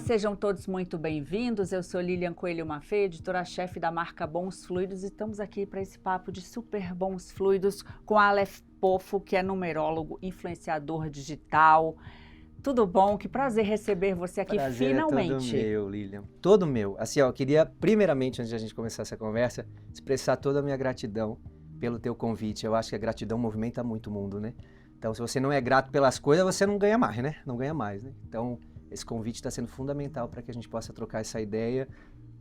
sejam todos muito bem-vindos. Eu sou Lilian Coelho Maffei, editora-chefe da marca Bons Fluidos, e estamos aqui para esse papo de super bons fluidos com Aleph Poffo, que é numerólogo, influenciador digital. Tudo bom? Que prazer receber você aqui finalmente. É todo meu, Lilian. Todo meu. Assim, ó, eu queria, primeiramente, antes de a gente começar essa conversa, expressar toda a minha gratidão pelo teu convite. Eu acho que a gratidão movimenta muito o mundo, né? Então, se você não é grato pelas coisas, você não ganha mais, né? Não ganha mais, né? Então, esse convite está sendo fundamental para que a gente possa trocar essa ideia,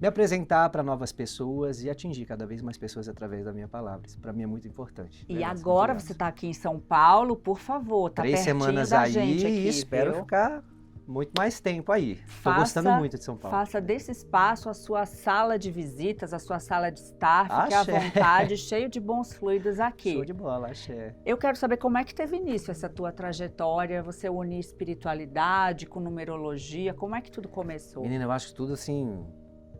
me apresentar para novas pessoas e atingir cada vez mais pessoas através da minha palavra. Isso para mim é muito importante. E Verdade, agora você está aqui em São Paulo, por favor, tá 3 pertinho semanas da aí gente aqui, e espero viu? ficar muito mais tempo aí. Estou gostando muito de São Paulo. Faça desse espaço a sua sala de visitas, a sua sala de estar, fique à Axé. vontade, cheio de bons fluidos aqui. Show de bola, axé. Eu quero saber como é que teve início essa tua trajetória, você unir espiritualidade com numerologia, como é que tudo começou? Menina, eu acho que tudo assim,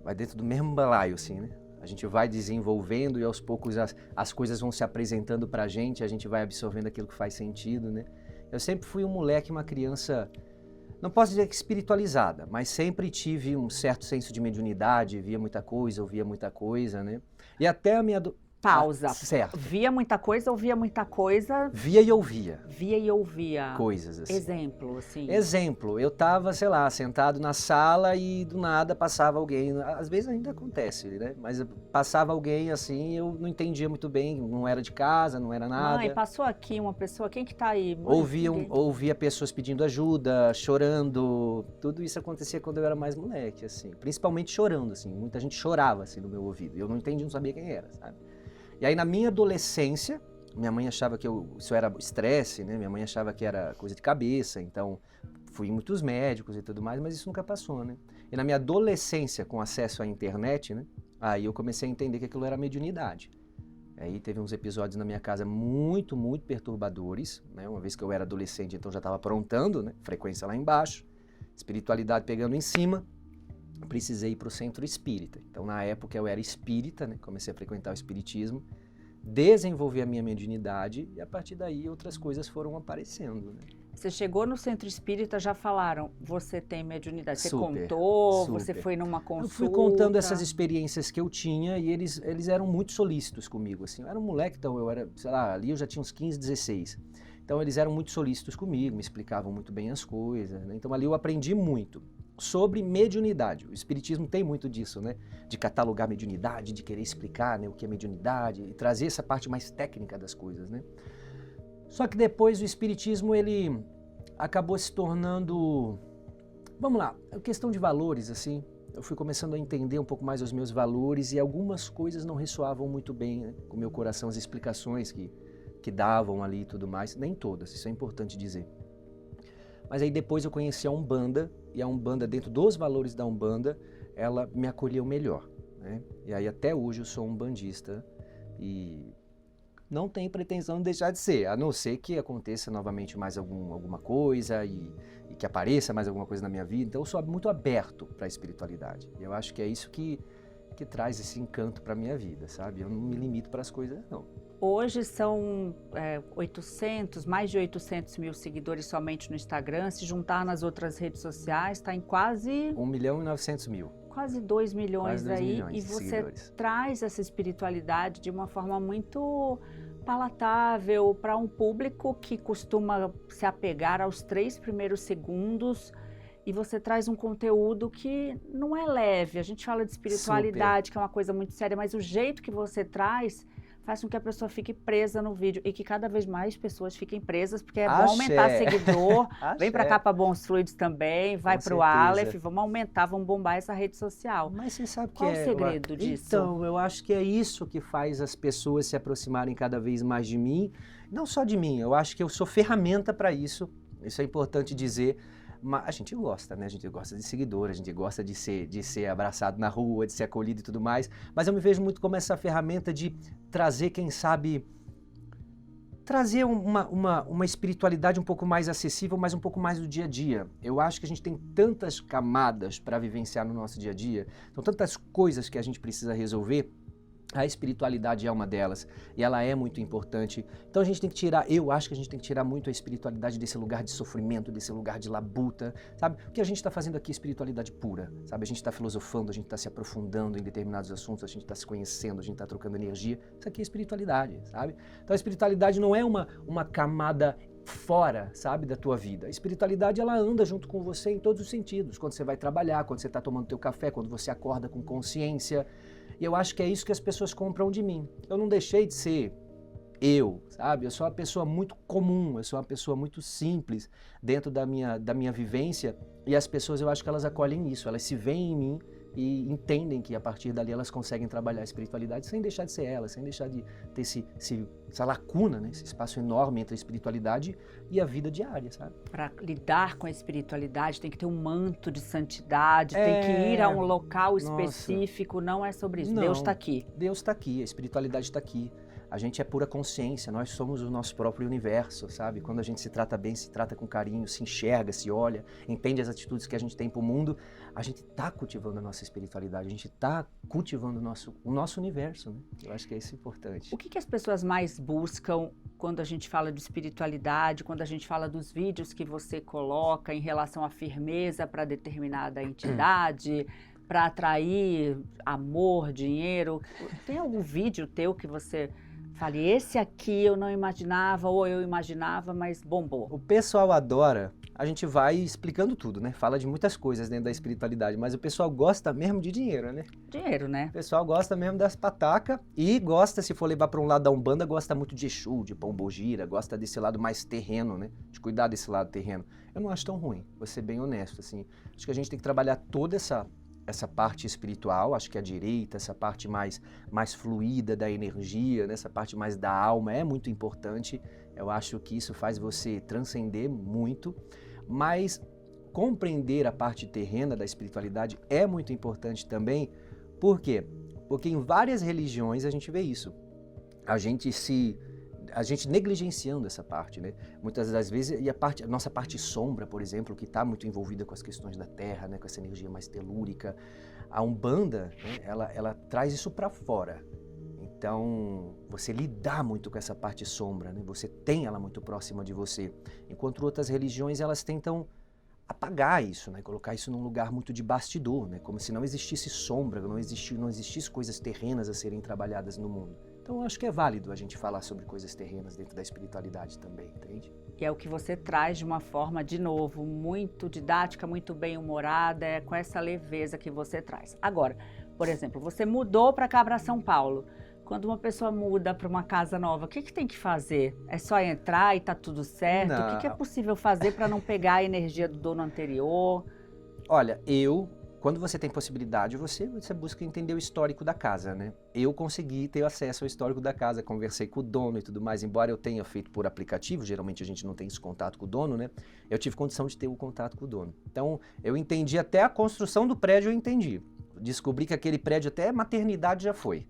vai dentro do mesmo balaio, assim, né? A gente vai desenvolvendo e aos poucos as coisas vão se apresentando pra gente, a gente vai absorvendo aquilo que faz sentido, né? Eu sempre fui um moleque, uma criança, não posso dizer que espiritualizada, mas sempre tive um certo senso de mediunidade, via muita coisa, ouvia muita coisa, né? E até a minha... Pausa. Certo. Via muita coisa, ouvia muita coisa? Via e ouvia. Via e ouvia. Coisas, assim. Exemplo, assim. Exemplo, eu tava, sei lá, sentado na sala e do nada passava alguém, às vezes ainda acontece, né? Mas passava alguém assim, eu não entendia muito bem, não era de casa, não era nada. Mãe, passou aqui uma pessoa, quem que tá aí? Mãe, Ouvia pessoas pedindo ajuda, chorando, tudo isso acontecia quando eu era mais moleque, assim, principalmente chorando, assim, muita gente chorava, assim, no meu ouvido, eu não entendia, não sabia quem era, sabe? E aí na minha adolescência, minha mãe achava que isso era estresse, né? Minha mãe achava que era coisa de cabeça, então fui em muitos médicos e tudo mais, mas isso nunca passou, né? E na minha adolescência, com acesso à internet, né? Aí eu comecei a entender que aquilo era mediunidade. Aí teve uns episódios na minha casa muito, muito perturbadores, né? Uma vez que eu era adolescente, então já estava aprontando, né? Frequência lá embaixo, espiritualidade pegando em cima. Precisei ir para o centro espírita. Então, na época, eu era espírita, né? Comecei a frequentar o espiritismo, desenvolvi a minha mediunidade e, a partir daí, outras coisas foram aparecendo, né? Você chegou no centro espírita, já falaram, você tem mediunidade. Você Super, contou, super. você foi numa consulta. Eu fui contando essas experiências que eu tinha e eles eram muito solícitos comigo, assim. Eu era um moleque, então eu era, sei lá, ali eu já tinha uns 15, 16. Então, eles eram muito solícitos comigo, me explicavam muito bem as coisas, né? Então, ali eu aprendi muito sobre mediunidade. O espiritismo tem muito disso, né? De catalogar mediunidade, de querer explicar, né, o que é mediunidade e trazer essa parte mais técnica das coisas, né? Só que depois o espiritismo, ele acabou se tornando, vamos lá, questão de valores, assim. Eu fui começando a entender um pouco mais os meus valores e algumas coisas não ressoavam muito bem, né, com o meu coração, as explicações que davam ali e tudo mais. Nem todas, isso é importante dizer. Mas aí depois eu conheci a Umbanda, e a Umbanda, dentro dos valores da Umbanda, ela me acolheu melhor, né? E aí até hoje eu sou umbandista e não tenho pretensão de deixar de ser, a não ser que aconteça novamente mais alguma coisa e que apareça mais alguma coisa na minha vida. Então eu sou muito aberto para a espiritualidade. E eu acho que é isso que traz esse encanto para a minha vida, sabe? Eu não me limito para as coisas, não. Hoje são mais de 800 mil seguidores somente no Instagram. Se juntar nas outras redes sociais, está em quase... 1.900.000. Quase 2 milhões quase 2 aí. milhões E de você seguidores. traz essa espiritualidade de uma forma muito palatável para um público que costuma se apegar aos 3 primeiros segundos. E você traz um conteúdo que não é leve. A gente fala de espiritualidade, Super. que é uma coisa muito séria, mas o jeito que você traz faz com que a pessoa fique presa no vídeo e que cada vez mais pessoas fiquem presas, porque é bom aumentar seguidor. Vem pra cá pra Bons Fluidos também, vai Com pro certeza. Aleph, vamos aumentar, vamos bombar essa rede social. Mas você sabe Qual o segredo disso? Então, eu acho que é isso que faz as pessoas se aproximarem cada vez mais de mim. Não só de mim, eu acho que eu sou ferramenta para isso. Isso é importante dizer. Mas a gente gosta, né? A gente gosta de seguidor, a gente gosta de ser abraçado na rua, de ser acolhido e tudo mais. Mas eu me vejo muito como essa ferramenta de trazer, quem sabe, trazer uma espiritualidade um pouco mais acessível, mas um pouco mais do dia a dia. Eu acho que a gente tem tantas camadas para vivenciar no nosso dia a dia, são tantas coisas que a gente precisa resolver, A espiritualidade é uma delas e ela é muito importante. Então a gente tem que tirar, eu acho que a gente tem que tirar muito a espiritualidade desse lugar de sofrimento, desse lugar de labuta, sabe? O que a gente está fazendo aqui é espiritualidade pura, sabe? A gente está filosofando, a gente está se aprofundando em determinados assuntos, a gente está se conhecendo, a gente está trocando energia. Isso aqui é espiritualidade, sabe? Então a espiritualidade não é uma camada fora, sabe, da tua vida. A espiritualidade, ela anda junto com você em todos os sentidos. Quando você vai trabalhar, quando você está tomando teu café, quando você acorda com consciência. E eu acho que é isso que as pessoas compram de mim. Eu não deixei de ser eu, sabe? Eu sou uma pessoa muito comum, eu sou uma pessoa muito simples dentro da minha vivência. E as pessoas, eu acho que elas acolhem isso, elas se veem em mim e entendem que a partir dali elas conseguem trabalhar a espiritualidade sem deixar de ser elas, sem deixar de ter essa lacuna, né? Esse espaço enorme entre a espiritualidade e a vida diária, sabe? Para lidar com a espiritualidade tem que ter um manto de santidade, tem que ir a um local específico, não é sobre isso. Não, Deus está aqui. Deus está aqui, a espiritualidade está aqui. A gente é pura consciência, nós somos o nosso próprio universo, sabe? Quando a gente se trata bem, se trata com carinho, se enxerga, se olha, entende as atitudes que a gente tem para o mundo, a gente está cultivando a nossa espiritualidade, a gente está cultivando o nosso universo, né? Eu acho que é isso importante. O que as pessoas mais buscam quando a gente fala de espiritualidade, quando a gente fala dos vídeos que você coloca em relação à firmeza para determinada entidade, para atrair amor, dinheiro? Tem algum vídeo teu que você fale, esse aqui eu não imaginava, ou eu imaginava, mas bombou? O pessoal adora, a gente vai explicando tudo, né? Fala de muitas coisas dentro da espiritualidade, mas o pessoal gosta mesmo de dinheiro, né? Dinheiro, né? O pessoal gosta mesmo das patacas e gosta, se for levar para um lado da Umbanda, gosta muito de Exu, de Pombogira, gosta desse lado mais terreno, né? De cuidar desse lado terreno. Eu não acho tão ruim, vou ser bem honesto, assim. Acho que a gente tem que trabalhar toda essa parte espiritual, acho que a direita, essa parte mais fluida da energia, né? Essa parte mais da alma é muito importante. Eu acho que isso faz você transcender muito, mas compreender a parte terrena da espiritualidade é muito importante também. Por quê? Porque em várias religiões a gente vê isso. A gente negligenciando essa parte, né? Muitas das vezes, e a nossa parte sombra, por exemplo, que está muito envolvida com as questões da terra, né? Com essa energia mais telúrica, a Umbanda, né? ela traz isso para fora. Então, você lidar muito com essa parte sombra, né? Você tem ela muito próxima de você. Enquanto outras religiões, elas tentam apagar isso, né? Colocar isso num lugar muito de bastidor, né? Como se não existisse sombra, não existisse coisas terrenas a serem trabalhadas no mundo. Então, eu acho que é válido a gente falar sobre coisas terrenas dentro da espiritualidade também, entende? E é o que você traz de uma forma, de novo, muito didática, muito bem-humorada, é com essa leveza que você traz. Agora, por exemplo, você mudou para cá, para São Paulo. Quando uma pessoa muda para uma casa nova, o que tem que fazer? É só entrar e tá tudo certo? Não. O que é possível fazer para não pegar a energia do dono anterior? Olha, quando você tem possibilidade, você busca entender o histórico da casa, né? Eu consegui ter acesso ao histórico da casa, conversei com o dono e tudo mais, embora eu tenha feito por aplicativo, geralmente a gente não tem esse contato com o dono, né? Eu tive condição de ter o contato com o dono. Então, eu entendi até a construção do prédio, eu entendi. Descobri que aquele prédio até maternidade já foi,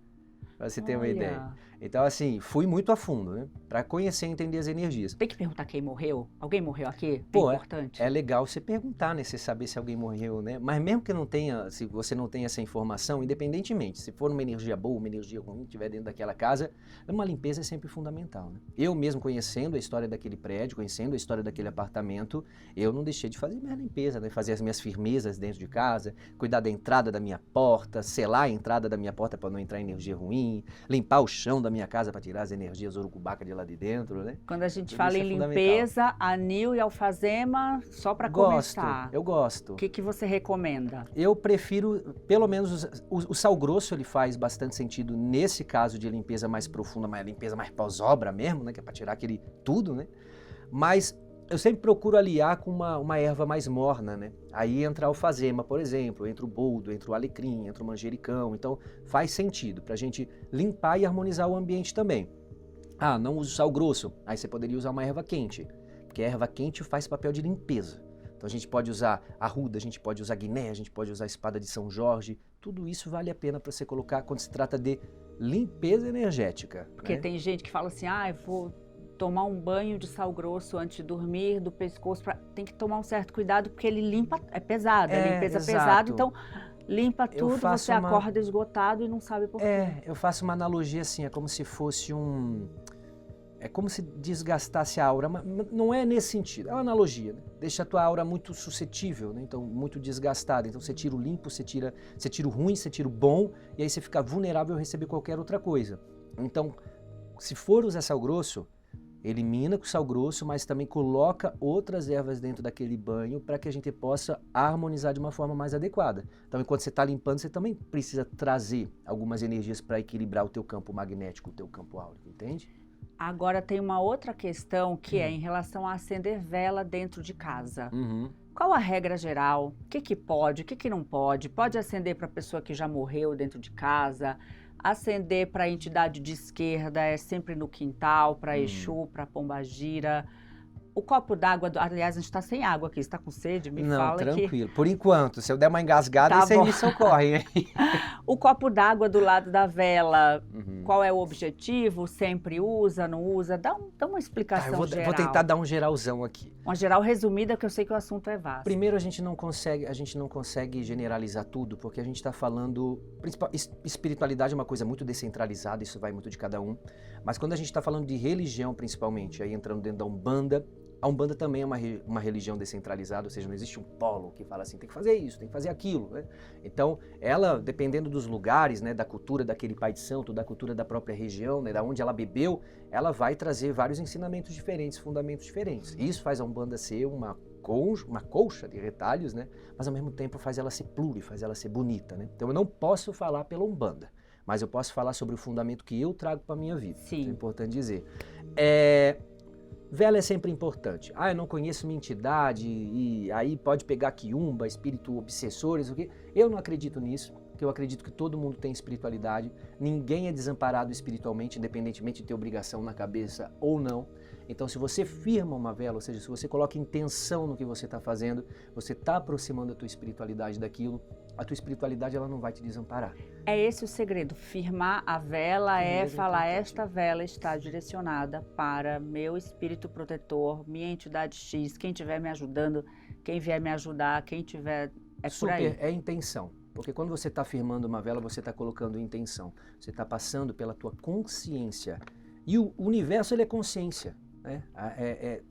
pra você ter uma ideia. Então, assim, fui muito a fundo, né? Pra conhecer e entender as energias. Tem que perguntar quem morreu? Alguém morreu aqui? Pô, é importante. É legal você perguntar, né? Você saber se alguém morreu, né? Mas mesmo que não tenha, se você não tenha essa informação, independentemente, se for uma energia boa, uma energia ruim, estiver dentro daquela casa, uma limpeza é sempre fundamental, né? Eu mesmo conhecendo a história daquele prédio, conhecendo a história daquele apartamento, eu não deixei de fazer minha limpeza, né? Fazer as minhas firmezas dentro de casa, cuidar da entrada da minha porta, selar a entrada da minha porta para não entrar energia ruim, limpar o chão da minha casa para tirar as energias urucubaca de lá de dentro, né? Quando a gente fala em limpeza, anil e alfazema, só para começar. Eu gosto. O que você recomenda? Eu prefiro, pelo menos, o sal grosso ele faz bastante sentido nesse caso de limpeza mais profunda, mas limpeza mais pós-obra mesmo, né? Que é para tirar aquele tudo, né? Mas eu sempre procuro aliar com uma erva mais morna, né? Aí entra a alfazema, por exemplo, entra o boldo, entra o alecrim, entra o manjericão. Então faz sentido para a gente limpar e harmonizar o ambiente também. Ah, não uso sal grosso. Aí você poderia usar uma erva quente, porque a erva quente faz papel de limpeza. Então a gente pode usar arruda, a gente pode usar guiné, a gente pode usar espada de São Jorge. Tudo isso vale a pena para você colocar quando se trata de limpeza energética. Porque né? tem gente que fala assim, eu vou tomar um banho de sal grosso antes de dormir, do pescoço, tem que tomar um certo cuidado, porque ele limpa, é pesado, a limpeza é pesada, então Limpa Eu tudo, faço você uma- acorda esgotado e não sabe por quê. Eu faço uma analogia assim, é como se fosse é como se desgastasse a aura, mas não é nesse sentido, é uma analogia, né? Deixa a tua aura muito suscetível, né? Então muito desgastada, então você tira o limpo, você tira o ruim, você tira o bom, e aí você fica vulnerável a receber qualquer outra coisa. Então, se for usar sal grosso, elimina com sal grosso, mas também coloca outras ervas dentro daquele banho para que a gente possa harmonizar de uma forma mais adequada. Então, enquanto você está limpando, você também precisa trazer algumas energias para equilibrar o teu campo magnético, o teu campo áurico, entende? Agora tem uma outra questão que é em relação a acender vela dentro de casa. Uhum. Qual a regra geral? O que pode, o que não pode? Pode acender para a pessoa que já morreu dentro de casa? Acender para a entidade de esquerda é sempre no quintal, para Exu, para Pombagira. O copo d'água, aliás, a gente está sem água aqui, você está com sede? Me Não, fala tranquilo. Por enquanto, se eu der uma engasgada, Tá aí vocês bom. me socorrem, hein? O copo d'água do lado da vela, Uhum. qual é o objetivo? Sempre usa, não usa? Dá uma Tá, explicação vou geral. tentar dar um geralzão aqui. Uma geral resumida, que eu sei que o assunto é vasto. Primeiro, a gente não consegue generalizar tudo, porque a gente está falando... Espiritualidade é uma coisa muito descentralizada, isso vai muito de cada um. Mas quando a gente está falando de religião, principalmente, aí entrando dentro da Umbanda, a Umbanda também é uma religião descentralizada, ou seja, não existe um polo que fala assim, tem que fazer isso, tem que fazer aquilo, né? Então, ela, dependendo dos lugares, né, da cultura daquele pai de santo, da cultura da própria região, né, da onde ela bebeu, ela vai trazer vários ensinamentos diferentes, fundamentos diferentes. Isso faz a Umbanda ser uma colcha de retalhos, né? Mas ao mesmo tempo faz ela ser pluri, faz ela ser bonita, né? Então eu não posso falar pela Umbanda, mas eu posso falar sobre o fundamento que eu trago para a minha vida. Sim. Isso é importante dizer. Vela é sempre importante. Eu não conheço minha entidade e aí pode pegar quiumba, espírito obsessores, o quê? Eu não acredito nisso, porque eu acredito que todo mundo tem espiritualidade, ninguém é desamparado espiritualmente, independentemente de ter obrigação na cabeça ou não. Então, se você firma uma vela, ou seja, se você coloca intenção no que você está fazendo, você está aproximando a tua espiritualidade daquilo, a tua espiritualidade ela não vai te desamparar. É esse o segredo, firmar a vela Firmeza é falar, importante. esta vela está direcionada para meu espírito protetor, minha entidade X, quem estiver me ajudando, quem vier me ajudar, quem tiver, por aí. É intenção. Porque quando você está firmando uma vela, você está colocando intenção. Você está passando pela tua consciência. E o universo, ele é consciência, né?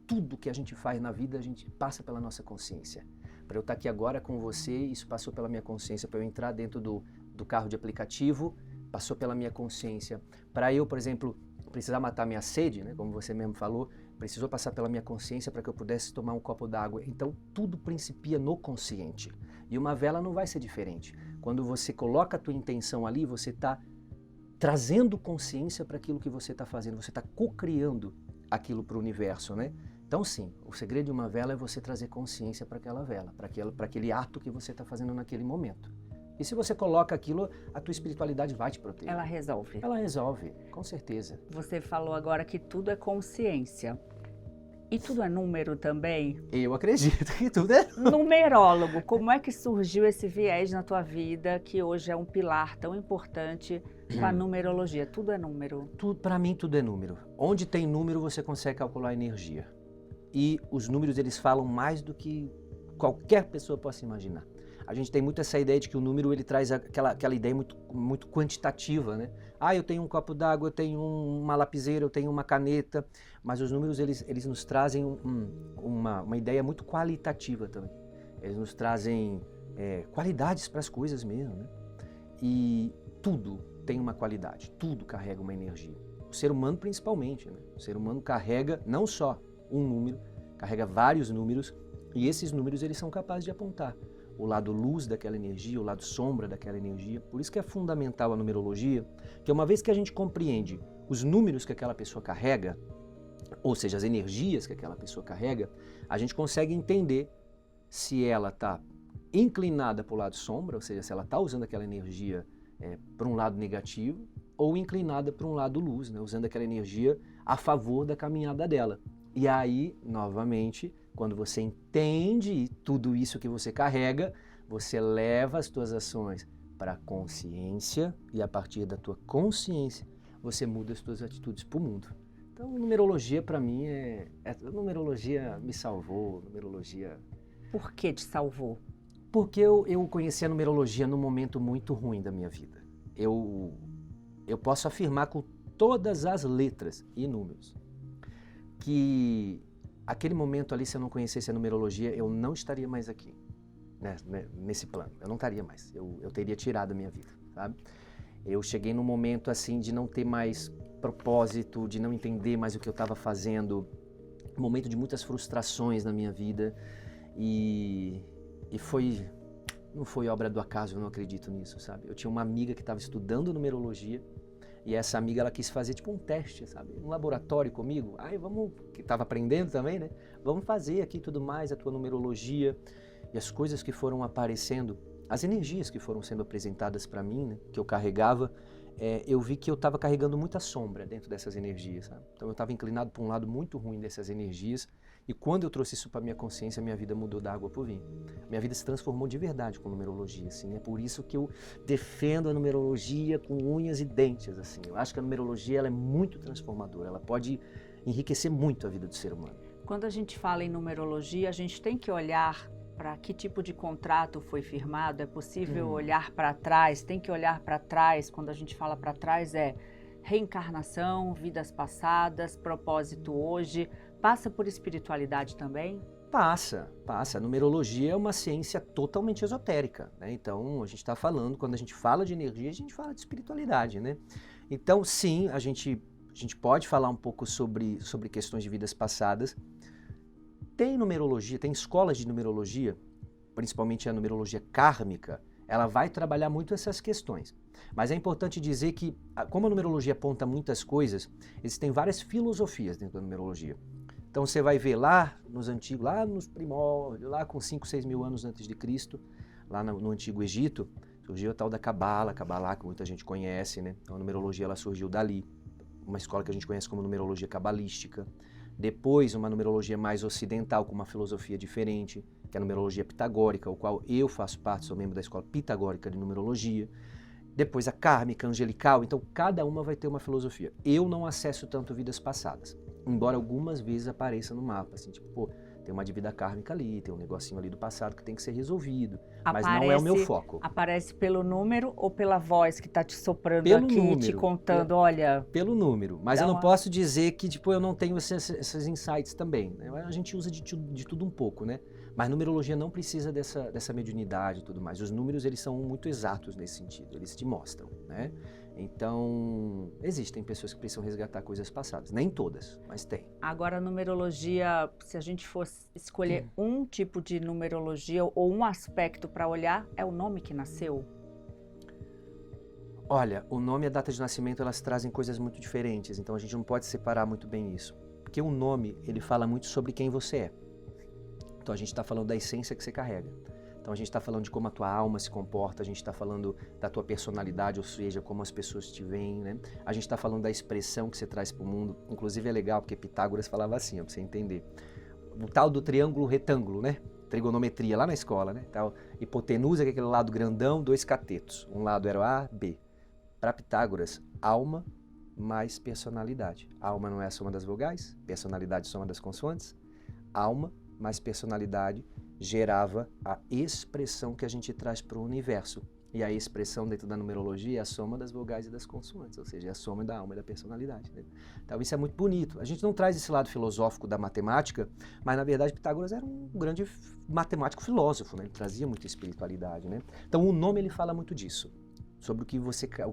Tudo que a gente faz na vida, a gente passa pela nossa consciência. Para eu estar aqui agora com você, isso passou pela minha consciência. Para eu entrar dentro do carro de aplicativo, passou pela minha consciência. Para eu, por exemplo, precisar matar minha sede, né? Como você mesmo falou, precisou passar pela minha consciência para que eu pudesse tomar um copo d'água. Então, tudo principia no consciente. E uma vela não vai ser diferente. Quando você coloca a tua intenção ali, você está trazendo consciência para aquilo que você está fazendo. Você está co-criando aquilo para o universo, né? Então, sim, o segredo de uma vela é você trazer consciência para aquela vela, para aquele ato que você está fazendo naquele momento. E se você coloca aquilo, a tua espiritualidade vai te proteger. Ela resolve. Ela resolve, com certeza. Você falou agora que tudo é consciência. E tudo é número também? Eu acredito que tudo é... Numerólogo, como é que surgiu esse viés na tua vida, que hoje é um pilar tão importante com a numerologia? Tudo é número? Para mim, tudo é número. Onde tem número, você consegue calcular energia. E os números, eles falam mais do que qualquer pessoa possa imaginar. A gente tem muito essa ideia de que o número, ele traz aquela ideia muito quantitativa, né? Eu tenho um copo d'água, eu tenho uma lapiseira, eu tenho uma caneta, mas os números, eles nos trazem uma ideia muito qualitativa também. Eles nos trazem qualidades para as coisas mesmo, né? E tudo tem uma qualidade, tudo carrega uma energia. O ser humano principalmente, né? O ser humano carrega não só um número, carrega vários números, e esses números, eles são capazes de apontar o lado luz daquela energia, o lado sombra daquela energia. Por isso que é fundamental a numerologia, que uma vez que a gente compreende os números que aquela pessoa carrega, ou seja, as energias que aquela pessoa carrega, a gente consegue entender se ela está inclinada para o lado sombra, ou seja, se ela está usando aquela energia para um lado negativo, ou inclinada para um lado luz, né, usando aquela energia a favor da caminhada dela. E aí, novamente, quando você entende tudo isso que você carrega, você leva as tuas ações para a consciência e a partir da tua consciência você muda as tuas atitudes para o mundo. Então, numerologia para mim numerologia me salvou, numerologia... Por que te salvou? Porque eu conheci a numerologia num momento muito ruim da minha vida. Eu posso afirmar com todas as letras e números que aquele momento ali, se eu não conhecesse a numerologia, eu não estaria mais aqui, né, nesse plano. Eu não estaria mais. Eu teria tirado a minha vida, sabe? Eu cheguei num momento assim de não ter mais propósito, de não entender mais o que eu estava fazendo, um momento de muitas frustrações na minha vida e não foi obra do acaso, eu não acredito nisso, sabe? Eu tinha uma amiga que estava estudando numerologia e essa amiga ela quis fazer tipo um teste, sabe? Um laboratório comigo. Vamos, que estava aprendendo também, né? Vamos fazer aqui tudo mais, a tua numerologia e as coisas que foram aparecendo, as energias que foram sendo apresentadas para mim, né? Que eu carregava, eu vi que eu estava carregando muita sombra dentro dessas energias, sabe? Então eu estava inclinado para um lado muito ruim dessas energias. E quando eu trouxe isso para minha consciência, minha vida mudou da água para o vinho. Minha vida se transformou de verdade com numerologia, assim. É por isso que eu defendo a numerologia com unhas e dentes, assim. Eu acho que a numerologia ela é muito transformadora, ela pode enriquecer muito a vida do ser humano. Quando a gente fala em numerologia, a gente tem que olhar para que tipo de contrato foi firmado. É possível olhar para trás, tem que olhar para trás. Quando a gente fala para trás é reencarnação, vidas passadas, propósito hoje. Passa por espiritualidade também? Passa. A numerologia é uma ciência totalmente esotérica, né? Então, a gente está falando, quando a gente fala de energia, a gente fala de espiritualidade, né? Então, sim, a gente pode falar um pouco sobre questões de vidas passadas. Tem numerologia, tem escolas de numerologia, principalmente a numerologia kármica, ela vai trabalhar muito essas questões. Mas é importante dizer que, como a numerologia aponta muitas coisas, existem várias filosofias dentro da numerologia. Então você vai ver lá nos antigos, lá nos primórdios, lá com 5, 6 mil anos antes de Cristo, lá no Antigo Egito, surgiu a tal da Cabala, que muita gente conhece, né? Então a numerologia ela surgiu dali, uma escola que a gente conhece como numerologia cabalística. Depois uma numerologia mais ocidental, com uma filosofia diferente, que é a numerologia pitagórica, o qual eu faço parte, sou membro da escola pitagórica de numerologia. Depois a kármica, angelical, então cada uma vai ter uma filosofia. Eu não acesso tanto vidas passadas, embora algumas vezes apareça no mapa, assim, tipo, pô, tem uma de vida kármica ali, tem um negocinho ali do passado que tem que ser resolvido, mas não é o meu foco. Aparece pelo número ou pela voz que está te soprando pelo aqui, número, te contando, olha... Pelo número, mas eu não posso dizer que tipo, eu não tenho esses insights também, né? A gente usa de tudo um pouco, né? Mas numerologia não precisa dessa mediunidade e tudo mais. Os números, eles são muito exatos nesse sentido, eles te mostram, né? Então, existem pessoas que precisam resgatar coisas passadas. Nem todas, mas tem. Agora, a numerologia, se a gente fosse escolher um tipo de numerologia ou um aspecto para olhar, é o nome que nasceu? Olha, o nome e a data de nascimento, elas trazem coisas muito diferentes. Então, a gente não pode separar muito bem isso. Porque o nome, ele fala muito sobre quem você é. Então, a gente está falando da essência que você carrega. Então a gente está falando de como a tua alma se comporta, a gente está falando da tua personalidade, ou seja, como as pessoas te veem, né? A gente está falando da expressão que você traz para o mundo. Inclusive é legal, porque Pitágoras falava assim, para você entender. O tal do triângulo retângulo, né? Trigonometria lá na escola, né? Então, hipotenusa, que é aquele lado grandão, 2 catetos. Um lado era o A, B. Para Pitágoras, alma mais personalidade. Alma não é a soma das vogais, personalidade é a soma das consoantes. Alma mais personalidade gerava a expressão que a gente traz para o universo. E a expressão dentro da numerologia é a soma das vogais e das consoantes, ou seja, é a soma da alma e da personalidade, né? Então isso é muito bonito. A gente não traz esse lado filosófico da matemática, mas na verdade Pitágoras era um grande matemático filósofo, né? Ele trazia muita espiritualidade, né? Então o nome ele fala muito disso, sobre o que você é,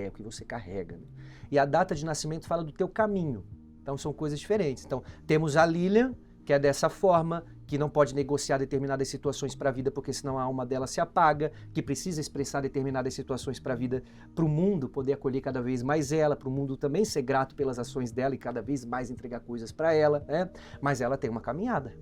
o que você carrega, né? E a data de nascimento fala do teu caminho. Então são coisas diferentes. Então temos a Lilian, que é dessa forma, que não pode negociar determinadas situações para a vida, porque senão a alma dela se apaga, que precisa expressar determinadas situações para a vida, para o mundo poder acolher cada vez mais ela, para o mundo também ser grato pelas ações dela e cada vez mais entregar coisas para ela, né? Mas ela tem uma caminhada.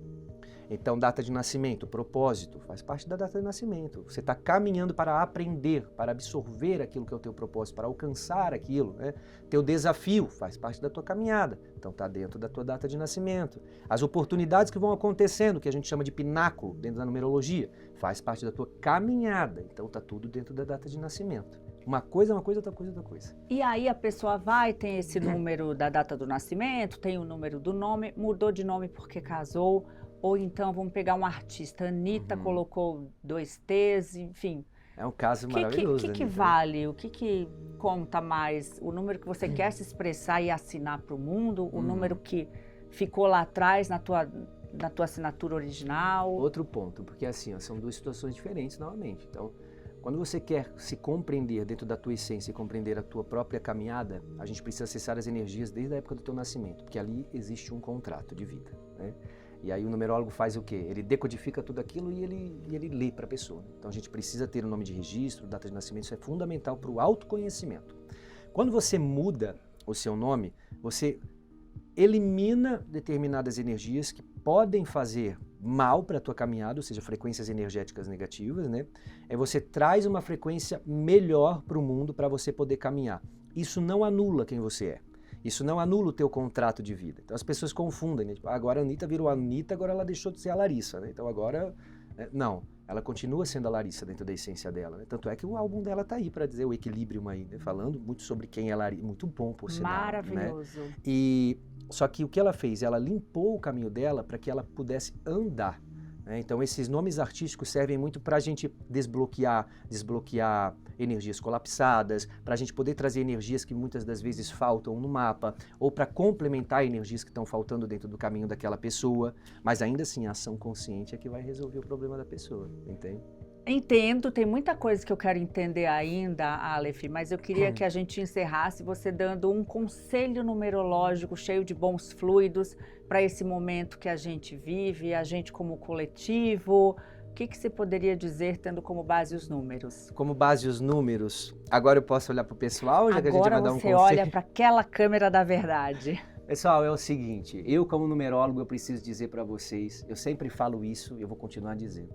Então, data de nascimento, propósito, faz parte da data de nascimento. Você está caminhando para aprender, para absorver aquilo que é o teu propósito, para alcançar aquilo, né? Teu desafio faz parte da tua caminhada, então está dentro da tua data de nascimento. As oportunidades que vão acontecendo, que a gente chama de pináculo dentro da numerologia, faz parte da tua caminhada, então está tudo dentro da data de nascimento. Uma coisa é uma coisa, outra coisa é outra coisa. E aí a pessoa vai, tem esse número da data do nascimento, tem o número do nome, mudou de nome porque casou, Ou então, vamos pegar um artista, Anitta colocou 2 T's, enfim. É um caso maravilhoso. O que vale? O que conta mais? O número que você quer se expressar e assinar para o mundo? O número que ficou lá atrás na tua assinatura original? Outro ponto, porque assim, ó, são 2 situações diferentes novamente. Então, quando você quer se compreender dentro da tua essência e compreender a tua própria caminhada, a gente precisa acessar as energias desde a época do teu nascimento, porque ali existe um contrato de vida, né? E aí o numerólogo faz o quê? Ele decodifica tudo aquilo e ele lê para a pessoa. Então a gente precisa ter o nome de registro, data de nascimento, isso é fundamental para o autoconhecimento. Quando você muda o seu nome, você elimina determinadas energias que podem fazer mal para a tua caminhada, ou seja, frequências energéticas negativas, né? Aí você traz uma frequência melhor para o mundo para você poder caminhar. Isso não anula quem você é. Isso não anula o teu contrato de vida. Então as pessoas confundem, né? Tipo, agora a Anitta virou a Anitta, agora ela deixou de ser a Larissa, né? Então agora, não, ela continua sendo a Larissa dentro da essência dela, né? Tanto é que o álbum dela tá aí para dizer o equilíbrio aí, né? Falando muito sobre quem é Larissa, muito bom por sinal. Maravilhoso. Né? E só que o que ela fez? Ela limpou o caminho dela para que ela pudesse andar. Né? Então esses nomes artísticos servem muito para a gente desbloquear energias colapsadas, para a gente poder trazer energias que muitas das vezes faltam no mapa, ou para complementar energias que estão faltando dentro do caminho daquela pessoa, mas ainda assim a ação consciente é que vai resolver o problema da pessoa, entende? Entendo, tem muita coisa que eu quero entender ainda, Aleph, mas eu queria que a gente encerrasse você dando um conselho numerológico cheio de bons fluidos para esse momento que a gente vive, a gente como coletivo. O que você poderia dizer tendo como base os números? Como base os números, agora eu posso olhar para o pessoal, já que a gente vai dar um conselho? Agora você olha para aquela câmera da verdade. Pessoal, é o seguinte, eu como numerólogo eu preciso dizer para vocês, eu sempre falo isso e eu vou continuar dizendo.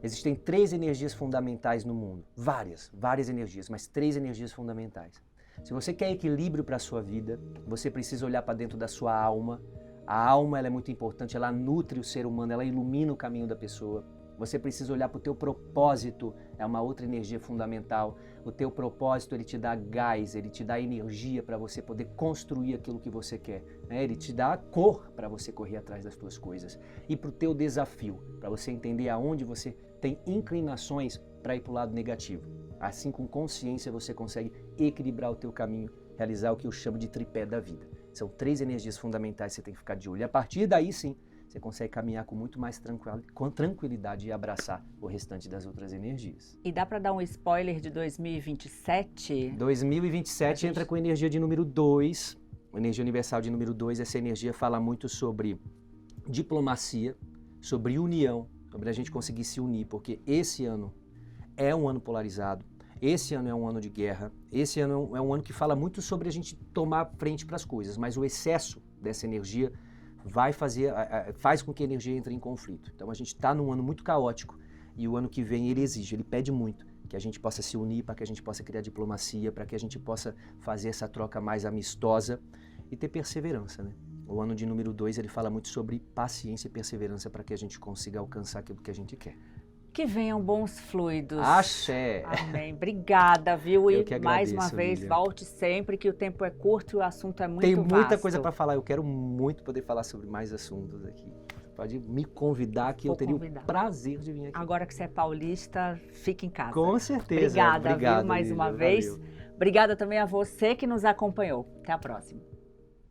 Existem 3 energias fundamentais no mundo, várias energias, mas 3 energias fundamentais. Se você quer equilíbrio para a sua vida, você precisa olhar para dentro da sua alma. A alma ela é muito importante, ela nutre o ser humano, ela ilumina o caminho da pessoa. Você precisa olhar para o teu propósito, é uma outra energia fundamental. O teu propósito, ele te dá gás, ele te dá energia para você poder construir aquilo que você quer. Né? Ele te dá a cor para você correr atrás das tuas coisas. E para o teu desafio, para você entender aonde você tem inclinações para ir para o lado negativo. Assim, com consciência, você consegue equilibrar o teu caminho, realizar o que eu chamo de tripé da vida. São 3 energias fundamentais que você tem que ficar de olho. E a partir daí, sim, você consegue caminhar com muito mais tranquilidade e abraçar o restante das outras energias. E dá para dar um spoiler de 2027? 2027 entra com energia de número 2, energia universal de número 2. Essa energia fala muito sobre diplomacia, sobre união, sobre a gente conseguir se unir, porque esse ano é um ano polarizado, esse ano é um ano de guerra, esse ano é um ano que fala muito sobre a gente tomar frente para as coisas, mas o excesso dessa energia faz com que a energia entre em conflito. Então a gente está num ano muito caótico e o ano que vem ele exige, ele pede muito que a gente possa se unir, para que a gente possa criar diplomacia, para que a gente possa fazer essa troca mais amistosa e ter perseverança, né? O ano de número 2 ele fala muito sobre paciência e perseverança para que a gente consiga alcançar aquilo que a gente quer. Que venham bons fluidos. Axé! Amém. Obrigada, viu? Eu que agradeço, mais uma vez, Lilian. Volte sempre, que o tempo é curto e o assunto é muito Tem vasto. muita coisa para falar, eu quero muito poder falar sobre mais assuntos aqui. Pode me convidar que eu teria o prazer de vir aqui. Agora que você é paulista, fique em casa. Com certeza. Obrigada, viu, mais uma vez. Valeu. Obrigada também a você que nos acompanhou. Até a próxima.